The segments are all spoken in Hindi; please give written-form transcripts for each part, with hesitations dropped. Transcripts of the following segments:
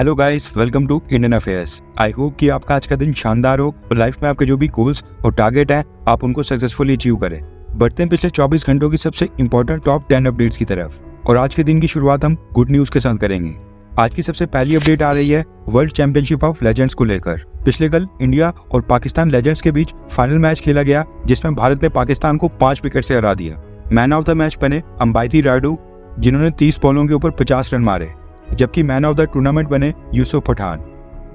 Hello guys, welcome to Indian Affairs. I hope कि आपका आज का दिन शानदार हो और लाइफ में आपके जो भी गोल्स और टारगेट हैं आप उनको सक्सेसफुली अचीव करें। बढ़ते हैं पिछले 24 घंटों की सबसे इंपॉर्टेंट टॉप 10 अपडेट्स की तरफ और आज के दिन की शुरुआत हम गुड न्यूज के साथ करेंगे। आज की सबसे पहली अपडेट आ रही है वर्ल्ड चैंपियनशिप ऑफ लेजेंड्स को लेकर। पिछले कल इंडिया और पाकिस्तान लेजेंड्स के बीच फाइनल मैच खेला गया जिसमें भारत ने पाकिस्तान को 5 विकेट से हरा दिया। मैन ऑफ द मैच बने अंबाती रायडू जिन्होंने 30 बॉलों के ऊपर 50 रन मारे, जबकि मैन ऑफ द टूर्नामेंट बने यूसुफ पठान।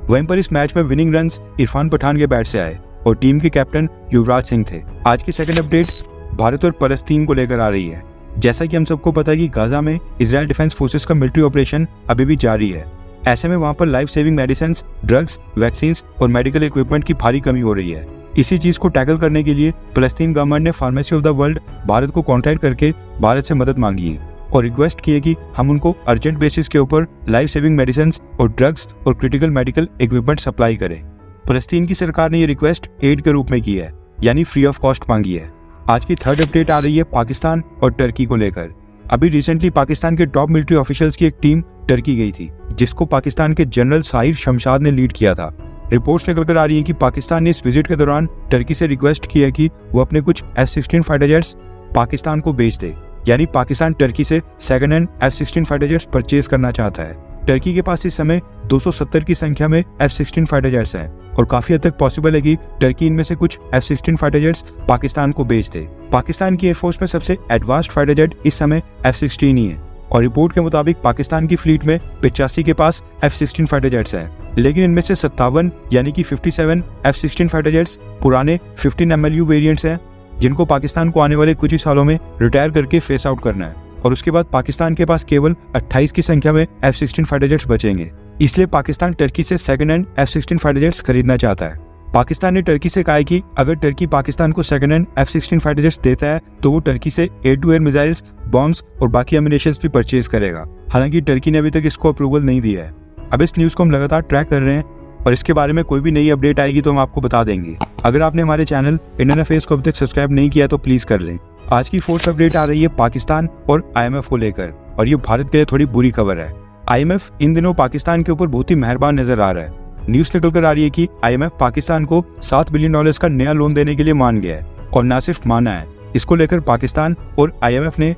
वहीं पर इस मैच में विनिंग रन्स इरफान पठान के बैट से आए और टीम के कैप्टन युवराज सिंह थे। आज की सेकंड अपडेट भारत और फलस्तीन को लेकर आ रही है। जैसा कि हम सबको पता है कि गाजा में इजराइल डिफेंस फोर्सेस का मिलिट्री ऑपरेशन अभी भी जारी है। ऐसे में वहां पर life saving medicine, drugs, vaccine और मेडिकल इक्विपमेंट की भारी कमी हो रही है। इसी चीज को टैकल करने के लिए फलस्तीन गवर्नमेंट ने pharmacy of the world Bharat को कॉन्टैक्ट करके भारत से मदद मांगी है और रिक्वेस्ट की है कि हम उनको अर्जेंट बेसिस के ऊपर लाइफ सेविंग मेडिसिन और ड्रग्स और क्रिटिकल मेडिकल इक्विपमेंट सप्लाई करें। फलस्तीन की सरकार ने ये रिक्वेस्ट एड के रूप में की है, यानी फ्री ऑफ कॉस्ट मांगी है। आज की थर्ड अपडेट आ रही है पाकिस्तान और टर्की को लेकर। अभी रिसेंटली पाकिस्तान के टॉप मिलिट्री ऑफिशियल्स की एक टीम टर्की गई थी जिसको पाकिस्तान के जनरल साहिर शमशाद ने लीड किया था। रिपोर्ट्स निकल कर आ रही है कि पाकिस्तान ने इस विजिट के दौरान टर्की से रिक्वेस्ट की है कि वो अपने कुछ F-16 फाइटर जेट्स पाकिस्तान को बेच दे, यानी पाकिस्तान टर्की से second hand F-16 fighter jets purchase करना चाहता है। टर्की के पास इस समय 270 की संख्या में F-16 फाइटर जेट्स हैं और काफी हद तक पॉसिबल है कि टर्की इनमें से कुछ F-16 फाइटर जेट्स पाकिस्तान को बेच दे। पाकिस्तान की एयरफोर्स में सबसे एडवांस्ड फाइटर जेट इस समय F-16 ही है और रिपोर्ट के मुताबिक पाकिस्तान की फ्लीट में 85 के पास F-16 फाइटर जेट्स हैं, लेकिन इनमें से 57 यानी कि 57 F-16 फाइटर जेट्स पुराने 15 MLU वेरिएंट्स हैं जिनको पाकिस्तान को आने वाले कुछ ही सालों में रिटायर करके फेस आउट करना है और उसके बाद पाकिस्तान के पास केवल 28 की संख्या में F-16 फाइटर जेट्स बचेंगे। इसलिए पाकिस्तान टर्की से second hand F-16 fighter jets खरीदना चाहता है। पाकिस्तान ने टर्की से कहा है कि अगर टर्की पाकिस्तान को second hand F-16 fighter jets देता है तो वो टर्की से air to air missiles, bombs और बाकी एम्यूनेशंस भी परचेज करेगा। हालांकि टर्की ने अभी तक इसको अप्रूवल नहीं दिया है। अब इस न्यूज को हम लगातार ट्रैक कर रहे हैं और इसके बारे में कोई भी नई अपडेट आएगी तो हम आपको बता देंगे। अगर आपने हमारे चैनल इंडियन अफेयर्स को अभी तक सब्सक्राइब नहीं किया तो प्लीज कर लें। आज की फोर्थ अपडेट आ रही है पाकिस्तान और IMF को लेकर और ये भारत के लिए थोड़ी बुरी खबर है। IMF इन दिनों पाकिस्तान के ऊपर बहुत ही मेहरबान नजर आ रहा है। न्यूज निकल कर आ रही है कि IMF पाकिस्तान को $7 बिलियन का नया लोन देने के लिए मान गया है और न सिर्फ माना है, इसको लेकर पाकिस्तान और IMF ने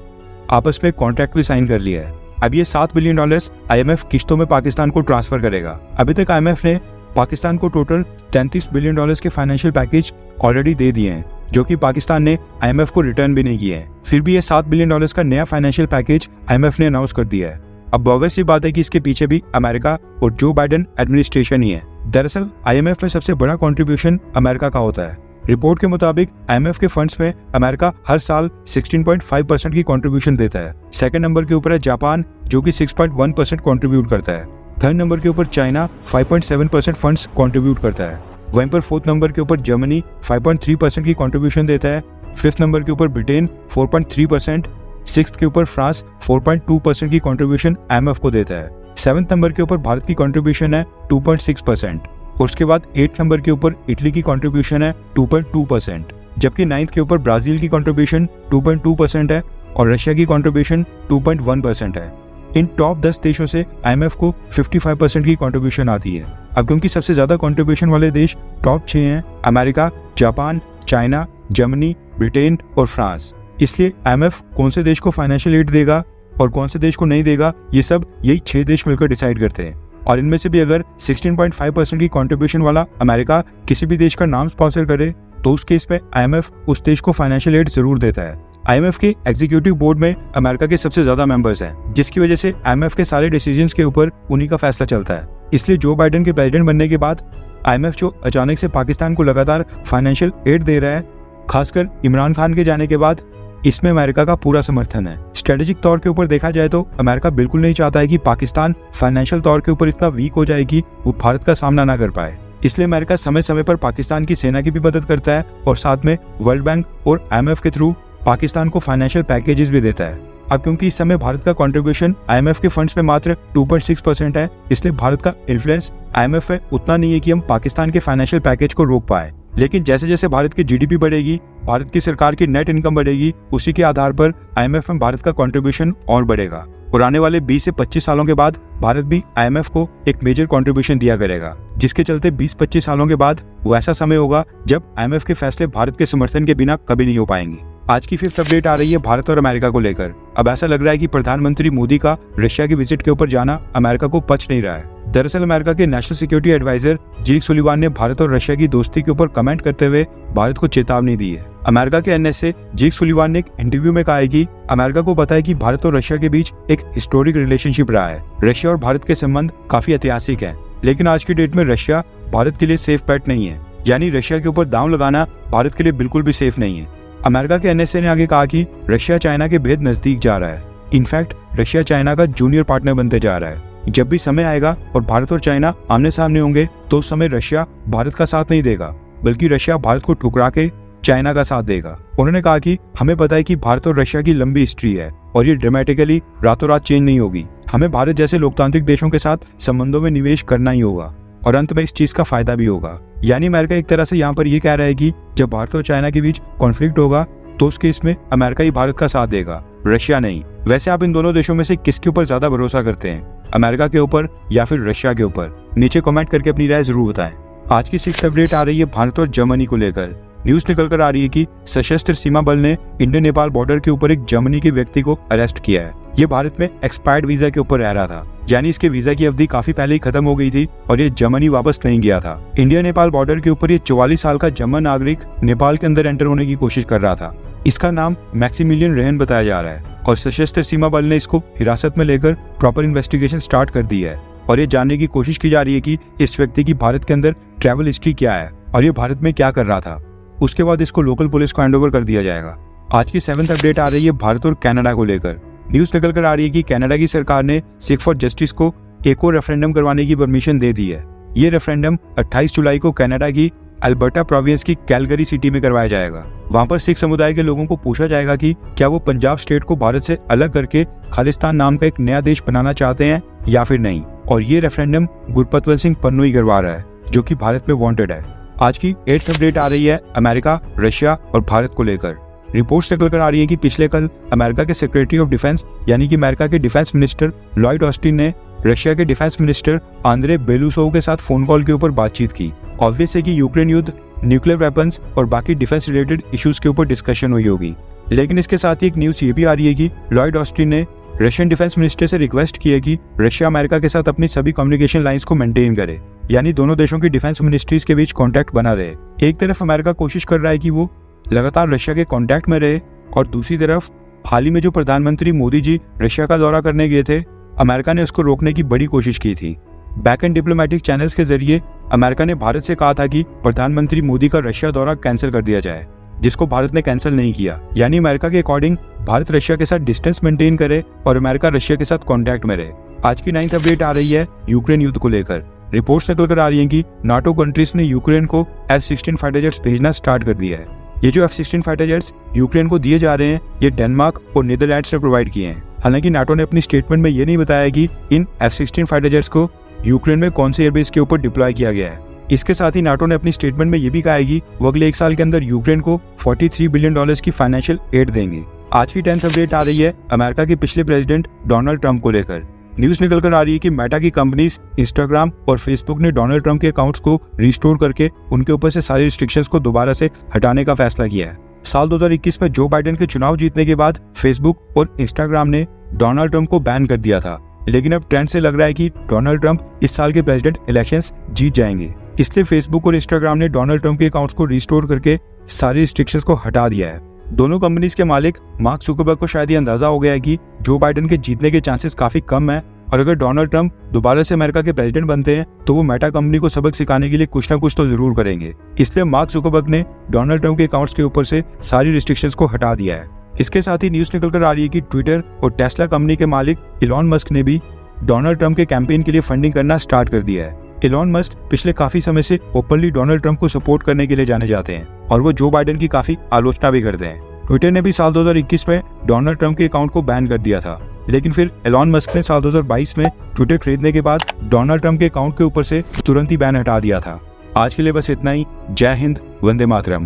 आपस में कॉन्ट्रैक्ट भी साइन कर लिया है। अब ये $7 बिलियन IMF किश्तों में पाकिस्तान को ट्रांसफर करेगा। अभी तक IMF ने पाकिस्तान को टोटल $33 बिलियन के फाइनेंशियल पैकेज ऑलरेडी दे दिए हैं जो कि पाकिस्तान ने IMF को रिटर्न भी नहीं किए हैं। फिर भी ये $7 बिलियन का नया फाइनेंशियल पैकेज IMF ने अनाउंस कर दिया है। अब ऑब्वियस बात है कि इसके पीछे भी अमेरिका और जो बाइडेन एडमिनिस्ट्रेशन ही है। दरअसल IMF में सबसे बड़ा कंट्रीब्यूशन अमेरिका का होता है। रिपोर्ट के मुताबिक IMF के फंड्स में अमेरिका हर साल 16.5% की कंट्रीब्यूशन देता है। सेकंड नंबर के ऊपर है जापान जो कि 6.1% कंट्रीब्यूट करता है। थर्ड नंबर के ऊपर चाइना 5.7% फंड्स कंट्रीब्यूट करता है। वहीं पर फोर्थ नंबर के ऊपर जर्मनी 5.3% की कंट्रीब्यूशन देता है। फिफ्थ नंबर के ऊपर ब्रिटेन 4.3%, सिक्स्थ के ऊपर फ्रांस 4.2% की कंट्रीब्यूशन IMF को देता है। सेवंथ नंबर के ऊपर भारत की कंट्रीब्यूशन है 2.6% और उसके बाद 8th नंबर के ऊपर इटली की कंट्रीब्यूशन है 2.2%, जबकि 9th के ऊपर ब्राजील की कंट्रीब्यूशन 2.2% है और रशिया की कंट्रीब्यूशन 2.1% है। इन टॉप 10 देशों से IMF को 55% की कंट्रीब्यूशन आती है। अब क्योंकि सबसे ज्यादा कंट्रीब्यूशन वाले देश टॉप 6 हैं, America, Japan, China, Germany, Britain और फ्रांस, इसलिए IMF कौन से देश को फाइनेंशियल एड देगा और कौन से देश को नहीं देगा ये सब यही 6 देश मिलकर डिसाइड करते हैं। और इनमें से भी अगर 16.5% की कंट्रीब्यूशन वाला अमेरिका किसी भी देश का नाम स्पॉन्सर करे तो उस केस में IMF उस देश को फाइनेंशियल एड जरूर देता है। IMF के एग्जीक्यूटिव बोर्ड में अमेरिका के सबसे ज्यादा मेंबर्स हैं, जिसकी वजह से IMF के सारे डिसीजंस के ऊपर उन्हीं का फैसला चलता है। इसलिए जो बाइडेन के प्रेसिडेंट बनने के बाद IMF जो अचानक से पाकिस्तान को लगातार फाइनेंशियल एड दे रहा है, खासकर इमरान खान के जाने के बाद, इसमें अमेरिका का पूरा समर्थन है। स्ट्रेटेजिक तौर के ऊपर देखा जाए तो अमेरिका बिल्कुल नहीं चाहता है कि पाकिस्तान फाइनेंशियल तौर के ऊपर इतना वीक हो जाए कि वो भारत का सामना ना कर पाए। इसलिए अमेरिका समय समय पर पाकिस्तान की सेना की भी मदद करता है और साथ में वर्ल्ड बैंक और IMF के थ्रू पाकिस्तान को फाइनेंशियल पैकेजेस भी देता है। अब क्योंकि इस समय भारत का कंट्रीब्यूशन IMF के फंड्स में मात्र 2.6% है, इसलिए भारत का इन्फ्लुएंस IMF में उतना नहीं है कि हम पाकिस्तान के फाइनेंशियल पैकेज को रोक पाए। लेकिन जैसे जैसे भारत की GDP बढ़ेगी, भारत की सरकार की नेट इनकम बढ़ेगी, उसी के आधार पर IMF में भारत का कंट्रीब्यूशन और बढ़ेगा। और आने वाले 20 से 25 सालों के बाद भारत भी IMF को एक मेजर कंट्रीब्यूशन दिया करेगा, जिसके चलते 20-25 सालों के बाद वो ऐसा समय होगा जब IMF के फैसले भारत के समर्थन के बिना कभी नहीं हो पाएंगे। आज की 5th अपडेट आ रही है भारत और अमेरिका को लेकर। अब ऐसा लग रहा है कि प्रधानमंत्री मोदी का रशिया की विजिट के ऊपर जाना अमेरिका को पच नहीं रहा है। दरअसल अमेरिका के नेशनल सिक्योरिटी एडवाइजर जेक सुलिवान ने भारत और रशिया की दोस्ती के ऊपर कमेंट करते हुए भारत को चेतावनी दी है। अमेरिका के NSA जेक सुलिवान ने एक इंटरव्यू में कहा है कि अमेरिका को पता है कि भारत और रशिया के बीच एक हिस्टोरिक रिलेशनशिप रहा है। रशिया और भारत के संबंध काफी ऐतिहासिक हैं, लेकिन आज की डेट में रशिया भारत के लिए सेफ बेट नहीं है, यानी रशिया के ऊपर दांव लगाना भारत के लिए बिल्कुल भी सेफ नहीं है। अमेरिका के NSA ने आगे कहा कि रशिया चाइना के भेद नजदीक जा रहा है। इनफैक्ट रशिया चाइना का जूनियर पार्टनर बनते जा रहा है। जब भी समय आएगा और भारत और चाइना आमने सामने होंगे तो उस समय रशिया भारत का साथ नहीं देगा, बल्कि रशिया भारत को ठुकरा के चाइना का साथ देगा। उन्होंने कहा कि हमें पता है कि भारत और रशिया की लंबी हिस्ट्री है और ये ड्रामेटिकली रातों रात चेंज नहीं होगी। हमें भारत जैसे लोकतांत्रिक देशों के साथ संबंधों में निवेश करना ही होगा और अंत में इस चीज का फायदा भी होगा। यानी अमेरिका एक तरह से यहाँ पर ये कह रहा है कि जब भारत और चाइना के बीच कॉन्फ्लिक्ट होगा तो उस केस में अमेरिका ही भारत का साथ देगा, रशिया नहीं। वैसे आप इन दोनों देशों में से किसके ऊपर ज्यादा भरोसा करते हैं, अमेरिका के ऊपर या फिर रशिया के ऊपर? नीचे कमेंट करके अपनी राय जरूर बताएं। आज की 6th अपडेट आ रही है भारत और जर्मनी को लेकर। न्यूज निकल कर आ रही है कि सशस्त्र सीमा बल ने इंडिया नेपाल बॉर्डर के ऊपर एक जर्मनी के व्यक्ति को अरेस्ट किया है। ये भारत में एक्सपायर्ड वीजा के ऊपर रह रहा था, यानी इसके वीजा की अवधि काफी पहले ही खत्म हो गई थी और ये जर्मनी वापस नहीं गया था। इंडिया नेपाल बॉर्डर के ऊपर ये 44 साल का जर्मन नागरिक नेपाल के अंदर एंटर होने की कोशिश कर रहा था। इसका नाम मैक्सिमिलियन रेहन बताया जा रहा है और सशस्त्र सीमा बल ने इसको हिरासत में लेकर प्रॉपर इन्वेस्टिगेशन स्टार्ट कर दी है और ये जानने की कोशिश की जा रही है कि इस व्यक्ति की भारत के अंदर ट्रैवल हिस्ट्री क्या है और ये भारत में क्या कर रहा था। उसके बाद इसको लोकल पुलिस को हैंडओवर कर दिया जाएगा। आज की 7th अपडेट आ रही है भारत और कनाडा को लेकर। न्यूज निकल कर आ रही है कि कनाडा की सरकार ने सिख फॉर जस्टिस को एक और रेफरेंडम करवाने की परमिशन दे दी है। ये रेफरेंडम 28 जुलाई को कनाडा की अल्बर्टा प्रोविंस की कैलगरी सिटी में करवाया जाएगा। वहां पर सिख समुदाय के लोगों को पूछा जाएगा कि क्या वो पंजाब स्टेट को भारत से अलग करके खालिस्तान नाम का एक नया देश बनाना चाहते हैं या फिर नहीं। और ये रेफरेंडम गुरपतवंत सिंह पन्नू ही करवा रहा है, जो कि भारत में वांटेड है। आज की 8th अपडेट आ रही है अमेरिका, रशिया और भारत को लेकर। रिपोर्ट्स निकल कर आ रही है कि पिछले कल अमेरिका के सेक्रेटरी ऑफ डिफेंस यानी कि अमेरिका के डिफेंस मिनिस्टर लॉयड ऑस्टिन ने रशिया के डिफेंस मिनिस्टर आंद्रे बेलुसोव के साथ फोन कॉल के ऊपर बातचीत की। ऑब्वियस है कि यूक्रेन युद्ध, न्यूक्लियर वेपन्स और बाकी डिफेंस रिलेटेड इश्यूज के ऊपर डिस्कशन हुई होगी। लेकिन इसके साथ ही एक न्यूज ये भी आ रही है कि लॉयड ऑस्टिन ने रशियन डिफेंस मिनिस्टर से रिक्वेस्ट की है कि रशिया अमेरिका के साथ अपनी सभी कम्युनिकेशन लाइंस को मेंटेन करे, यानी दोनों देशों की डिफेंस मिनिस्ट्रीज के बीच कॉन्टैक्ट बना रहे। एक तरफ अमेरिका कोशिश कर रहा है कि वो लगातार रशिया के कॉन्टैक्ट में रहे और दूसरी तरफ हाल ही में जो प्रधानमंत्री मोदी जी रशिया का दौरा करने गए थे, अमेरिका ने उसको रोकने की बड़ी कोशिश की थी। बैक एंड डिप्लोमेटिक चैनल्स के जरिए अमेरिका ने भारत से कहा था कि प्रधानमंत्री मोदी का रशिया दौरा कैंसिल कर दिया जाए, जिसको भारत ने कैंसिल नहीं किया। यानी अमेरिका के अकॉर्डिंग भारत रशिया के साथ डिस्टेंस मेंटेन करे और अमेरिका रशिया के साथ कॉन्टैक्ट में रहे। आज की 9th अपडेट आ रही है यूक्रेन युद्ध को लेकर। रिपोर्ट्स निकल कर आ रही है कि नाटो कंट्रीज ने यूक्रेन को F-16 फाइटर जेट्स भेजना स्टार्ट कर दिया है। ये जो F-16 फाइटर जेट्स यूक्रेन को दिए जा रहे हैं, ये डेनमार्क और नीदरलैंड्स ने प्रोवाइड किए हैं। हालांकि नाटो ने अपनी स्टेटमेंट में ये नहीं बताया कि इन F-16 फाइटर जेट्स को यूक्रेन में कौन से एयरबेस के ऊपर डिप्लॉय किया गया है। इसके साथ ही नाटो ने अपनी स्टेटमेंट में ये भी कहा है कि वो अगले 1 साल के अंदर यूक्रेन को $43 बिलियन की फाइनेंशियल एड देंगे। आज की 10th अपडेट आ रही है अमेरिका के पिछले प्रेसिडेंट डोनाल्ड ट्रंप को लेकर। न्यूज निकल कर आ रही है कि मेटा की कंपनीज इंस्टाग्राम और फेसबुक ने डोनाल्ड ट्रंप के अकाउंट्स को रिस्टोर करके उनके ऊपर से सारी रिस्ट्रिक्शंस को दोबारा से हटाने का फैसला किया है। साल 2021 में जो बाइडेन के चुनाव जीतने के बाद फेसबुक और इंस्टाग्राम ने डोनाल्ड ट्रंप को बैन कर दिया था, लेकिन अब ट्रेंड से लग रहा है कि डोनाल्ड ट्रंप इस साल के प्रेसिडेंट इलेक्शंस जीत जाएंगे। इसलिए फेसबुक और इंस्टाग्राम ने डोनाल्ड ट्रंप के अकाउंट्स को रिस्टोर करके सारी रिस्ट्रिक्शंस को हटा दिया है। दोनों कंपनीज के मालिक मार्क जुकरबर्ग को शायद ये अंदाजा हो गया है कि जो बाइडेन के जीतने के चांसेस काफी कम है और अगर डोनाल्ड ट्रंप दोबारा से अमेरिका के प्रेसिडेंट बनते हैं तो वो मेटा कंपनी को सबक सिखाने के लिए कुछ ना कुछ तो जरूर करेंगे। इसलिए मार्क जुकरबर्ग ने डोनाल्ड ट्रंप के अकाउंट्स के ऊपर से सारी रिस्ट्रिक्शंस को हटा दिया है। इसके साथ ही न्यूज निकल कर आ रही है कि ट्विटर और टेस्ला कंपनी के मालिक इलॉन मस्क ने भी डोनाल्ड ट्रंप के कैंपेन के लिए फंडिंग करना स्टार्ट कर दिया है। इलॉन मस्क पिछले काफी समय से ओपनली डोनाल्ड ट्रंप को सपोर्ट करने के लिए जाने जाते हैं और वो जो बाइडेन की काफी आलोचना भी करते हैं। ट्विटर ने भी साल 2021 में डोनाल्ड ट्रंप के अकाउंट को बैन कर दिया था, लेकिन फिर एलॉन मस्क ने साल 2022 में ट्विटर खरीदने के बाद डोनाल्ड ट्रंप के अकाउंट के ऊपर से तुरंत ही बैन हटा दिया था। आज के लिए बस इतना ही। जय हिंद, वंदे मातरम।